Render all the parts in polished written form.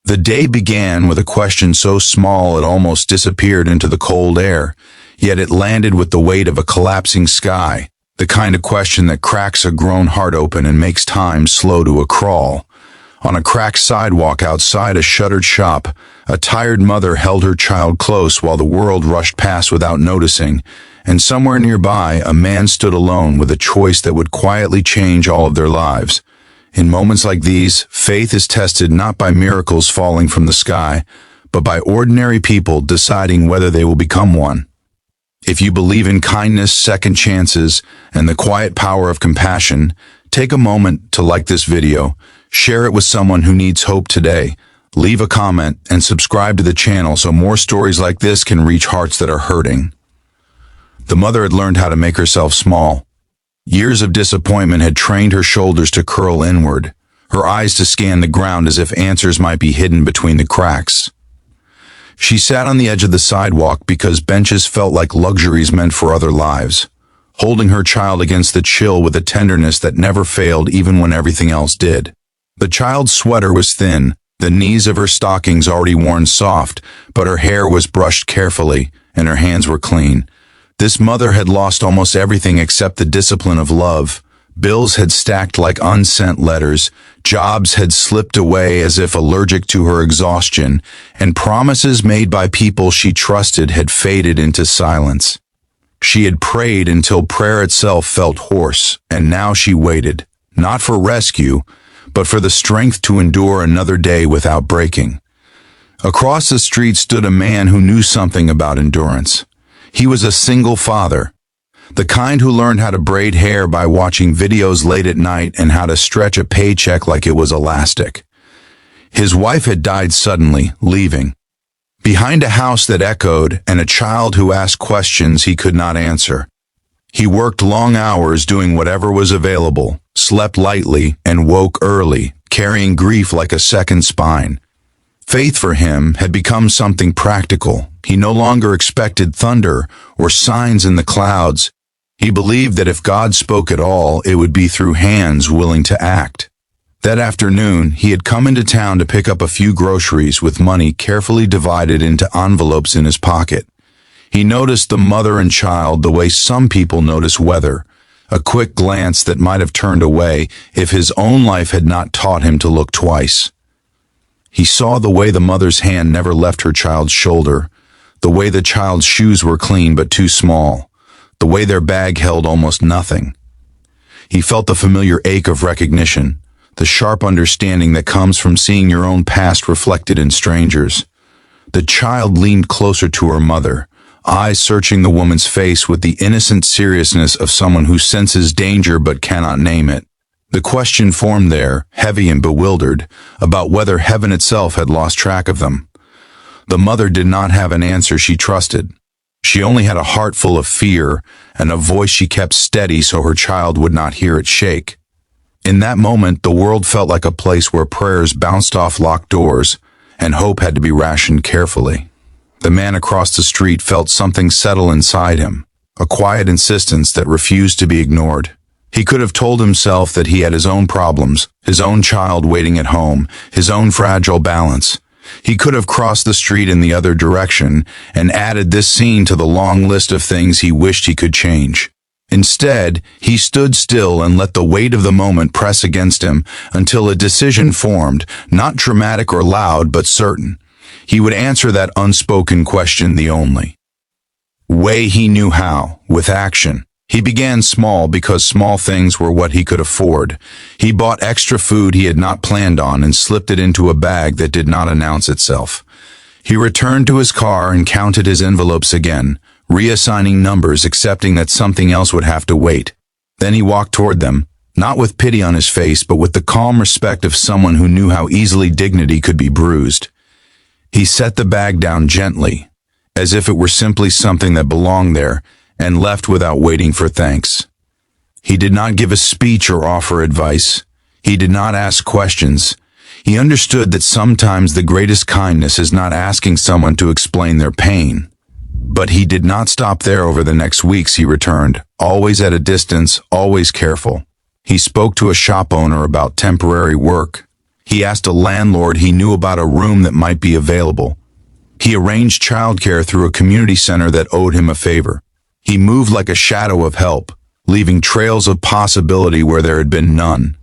The day began with a question so small it almost disappeared into the cold air, yet it landed with the weight of a collapsing sky, the kind of question that cracks a grown heart open and makes time slow to a crawl. On a cracked sidewalk outside a shuttered shop, a tired mother held her child close while the world rushed past without noticing, and somewhere nearby a man stood alone with a choice that would quietly change all of their lives. In moments like these, faith is tested not by miracles falling from the sky, but by ordinary people deciding whether they will become one. If you believe in kindness, second chances, and the quiet power of compassion, take a moment to like this video, share it with someone who needs hope today, leave a comment, and subscribe to the channel so more stories like this can reach hearts that are hurting. The mother had learned how to make herself small. Years of disappointment had trained her shoulders to curl inward, her eyes to scan the ground as if answers might be hidden between the cracks. She sat on the edge of the sidewalk because benches felt like luxuries meant for other lives, holding her child against the chill with a tenderness that never failed even when everything else did. The child's sweater was thin, the knees of her stockings already worn soft, but her hair was brushed carefully, and her hands were clean. This mother had lost almost everything except the discipline of love. Bills had stacked like unsent letters, jobs had slipped away as if allergic to her exhaustion, and promises made by people she trusted had faded into silence. She had prayed until prayer itself felt hoarse, and now she waited, not for rescue, but for the strength to endure another day without breaking. Across the street stood a man who knew something about endurance. He was a single father, the kind who learned how to braid hair by watching videos late at night and how to stretch a paycheck like it was elastic. His wife had died suddenly, leaving behind a house that echoed and a child who asked questions he could not answer. He worked long hours doing whatever was available, slept lightly, and woke early, carrying grief like a second spine. Faith for him had become something practical. He no longer expected thunder or signs in the clouds. He believed that if God spoke at all, it would be through hands willing to act. That afternoon, he had come into town to pick up a few groceries with money carefully divided into envelopes in his pocket. He noticed the mother and child the way some people notice weather, a quick glance that might have turned away if his own life had not taught him to look twice. He saw the way the mother's hand never left her child's shoulder, the way the child's shoes were clean but too small, the way their bag held almost nothing. He felt the familiar ache of recognition, the sharp understanding that comes from seeing your own past reflected in strangers. The child leaned closer to her mother, eyes searching the woman's face with the innocent seriousness of someone who senses danger but cannot name it. The question formed there, heavy and bewildered, about whether heaven itself had lost track of them. The mother did not have an answer she trusted. She only had a heart full of fear and a voice she kept steady so her child would not hear it shake. In that moment, the world felt like a place where prayers bounced off locked doors and hope had to be rationed carefully. The man across the street felt something settle inside him, a quiet insistence that refused to be ignored. He could have told himself that he had his own problems, his own child waiting at home, his own fragile balance. He could have crossed the street in the other direction and added this scene to the long list of things he wished he could change. Instead, he stood still and let the weight of the moment press against him until a decision formed, not dramatic or loud, but certain. He would answer that unspoken question the only way he knew how, with action. He began small because small things were what he could afford. He bought extra food he had not planned on and slipped it into a bag that did not announce itself. He returned to his car and counted his envelopes again, reassigning numbers, accepting that something else would have to wait. Then he walked toward them, not with pity on his face, but with the calm respect of someone who knew how easily dignity could be bruised. He set the bag down gently, as if it were simply something that belonged there, and left without waiting for thanks. He did not give a speech or offer advice. He did not ask questions. He understood that sometimes the greatest kindness is not asking someone to explain their pain. But he did not stop there. Over the next weeks he returned, always at a distance, always careful. He spoke to a shop owner about temporary work. He asked a landlord he knew about a room that might be available. He arranged childcare through a community center that owed him a favor. He moved like a shadow of help, leaving trails of possibility where there had been none.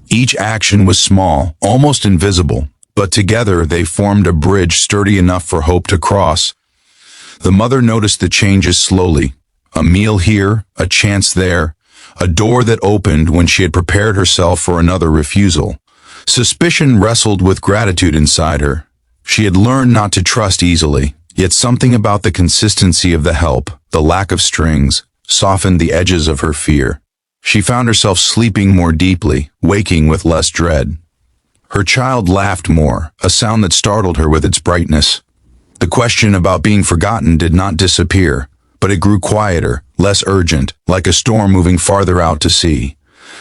Each action was small, almost invisible, but together they formed a bridge sturdy enough for hope to cross. The mother noticed the changes slowly. A meal here, a chance there, a door that opened when she had prepared herself for another refusal. Suspicion wrestled with gratitude inside her. She had learned not to trust easily, yet something about the consistency of the help, the lack of strings, softened the edges of her fear. She found herself sleeping more deeply, waking with less dread. Her child laughed more, a sound that startled her with its brightness. The question about being forgotten did not disappear, but it grew quieter, less urgent, like a storm moving farther out to sea.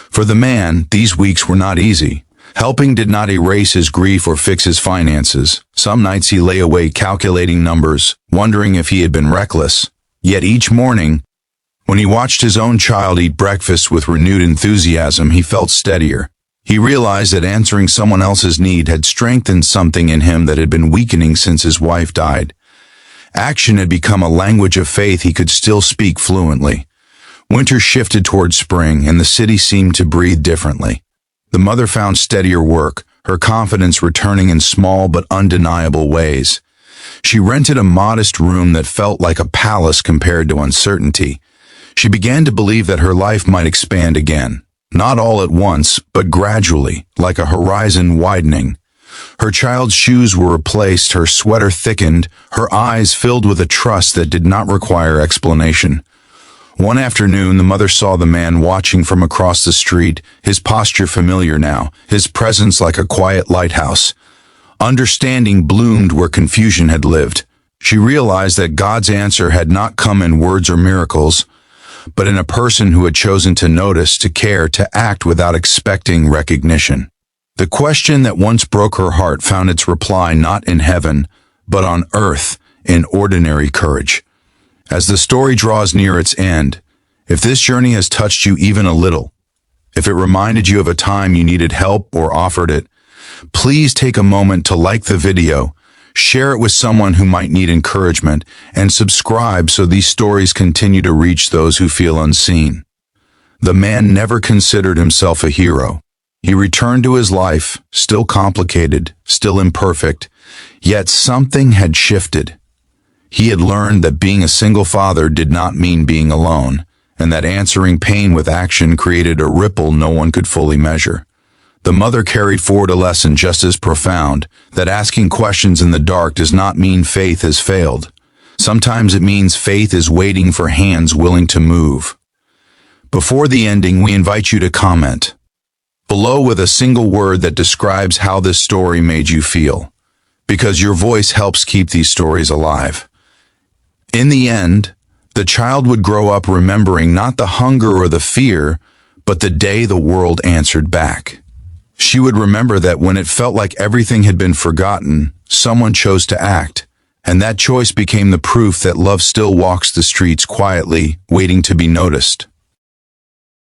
For the man, these weeks were not easy. Helping did not erase his grief or fix his finances. Some nights he lay awake calculating numbers, wondering if he had been reckless. Yet each morning, when he watched his own child eat breakfast with renewed enthusiasm, he felt steadier. He realized that answering someone else's need had strengthened something in him that had been weakening since his wife died. Action had become a language of faith he could still speak fluently. Winter shifted toward spring, and the city seemed to breathe differently. The mother found steadier work, her confidence returning in small but undeniable ways. She rented a modest room that felt like a palace compared to uncertainty. She began to believe that her life might expand again, not all at once, but gradually, like a horizon widening. Her child's shoes were replaced, her sweater thickened, her eyes filled with a trust that did not require explanation. One afternoon, the mother saw the man watching from across the street, his posture familiar now, his presence like a quiet lighthouse. Understanding bloomed where confusion had lived. She realized that God's answer had not come in words or miracles, but in a person who had chosen to notice, to care, to act without expecting recognition. The question that once broke her heart found its reply not in heaven, but on earth, in ordinary courage. As the story draws near its end, if this journey has touched you even a little, if it reminded you of a time you needed help or offered it, please take a moment to like the video, share it with someone who might need encouragement, and subscribe so these stories continue to reach those who feel unseen. The man never considered himself a hero. He returned to his life, still complicated, still imperfect, yet something had shifted. He had learned that being a single father did not mean being alone, and that answering pain with action created a ripple no one could fully measure. The mother carried forward a lesson just as profound, that asking questions in the dark does not mean faith has failed. Sometimes it means faith is waiting for hands willing to move. Before the ending, we invite you to comment below with a single word that describes how this story made you feel, because your voice helps keep these stories alive. In the end, the child would grow up remembering not the hunger or the fear, but the day the world answered back. She would remember that when it felt like everything had been forgotten, someone chose to act, and that choice became the proof that love still walks the streets quietly, waiting to be noticed.